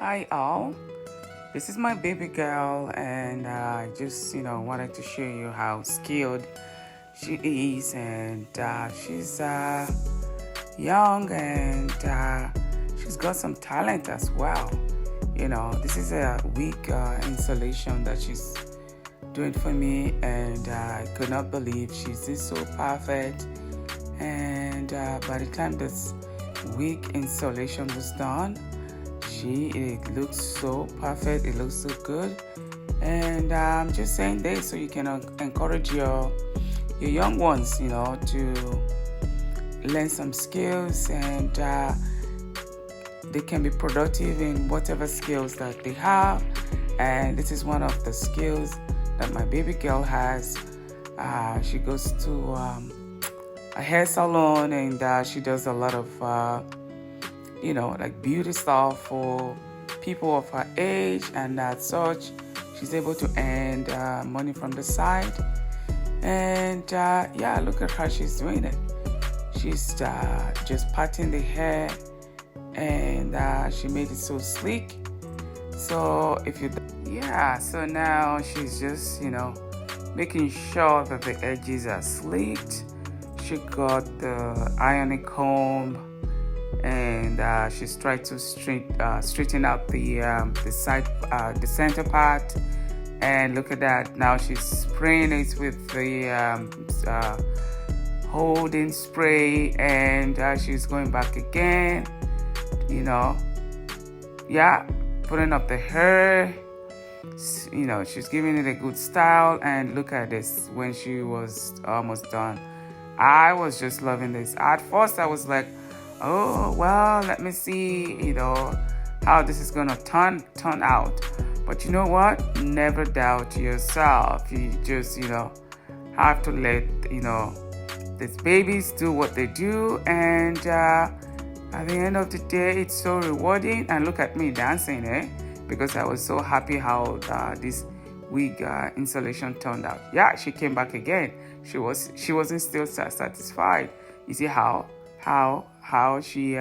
Hi all, this is my baby girl, and I just wanted to show you how skilled she is, and she's young, and she's got some talent as well. This is a week installation that she's doing for me, and I could not believe she's just so perfect. And by the time this week installation was done, it looks so perfect, it looks so good. And I'm just saying this so you can encourage your young ones, to learn some skills, and they can be productive in whatever skills that they have. And this is one of the skills that my baby girl has. She goes to a hair salon, and she does a lot of like beauty stuff for people of her age, and as such she's able to earn money from the side. And look at how she's doing it. She's just parting the hair, and she made it so sleek. So so now she's just making sure that the edges are sleeked. She got the ironing comb, and she's tried to straighten out the side, the center part. And look at that, now she's spraying it with the holding spray, and she's going back again, putting up the hair. She's giving it a good style. And look at this, when she was almost done, I was just loving this. At first I was like, oh well, let me see how this is gonna turn out. But you know what, never doubt yourself. You just have to let these babies do what they do. And at the end of the day, it's so rewarding. And look at me dancing, because I was so happy how this wig installation turned out. She came back again. She wasn't still satisfied. You see how she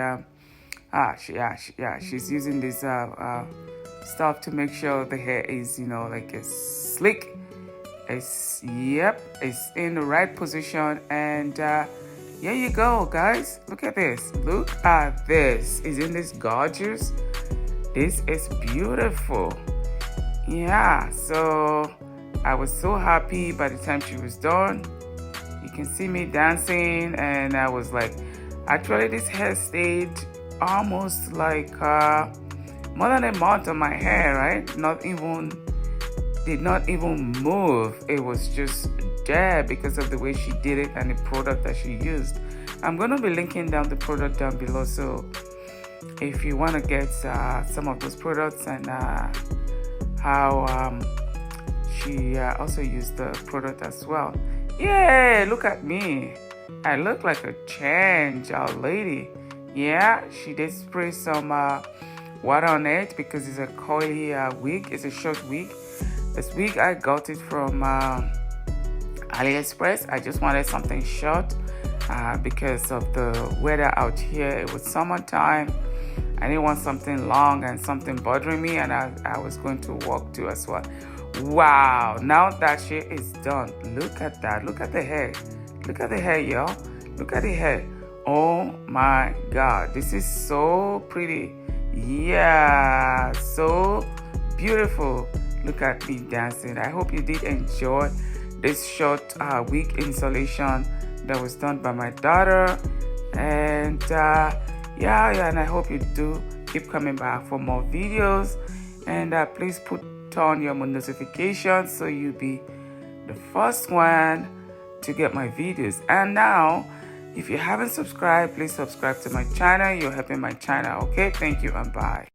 she's using this stuff to make sure the hair is like a slick. It's in the right position. And here you go, guys. Look at this. Look at this. Isn't this gorgeous? This is beautiful. So I was so happy by the time she was done. You can see me dancing, and I was like, actually this hair stayed almost like more than a month on my hair, right? Did not even move. It was just there because of the way she did it and the product that she used. I'm going to be linking down the product down below, so if you want to get some of those products, and how she also used the product as well. Look at me. I look like a changed lady. She did spray some water on it because it's a coily wig. It's a short wig. This wig, I got it from AliExpress. I just wanted something short because of the weather out here. It was summertime. I didn't want something long and something bothering me, and I was going to work too as well. Wow, now that shit is done. Look at that. Look at the hair. Look at the hair, y'all. Look at the hair. Oh my God, this is so pretty. So beautiful. Look at me dancing. I hope you did enjoy this short wig installation that was done by my daughter. And and I hope you do keep coming back for more videos. And please put on your notifications so you'll be the first one to get my videos. And now, if you haven't subscribed, please subscribe to my channel. You're helping my channel. Okay, thank you, and bye.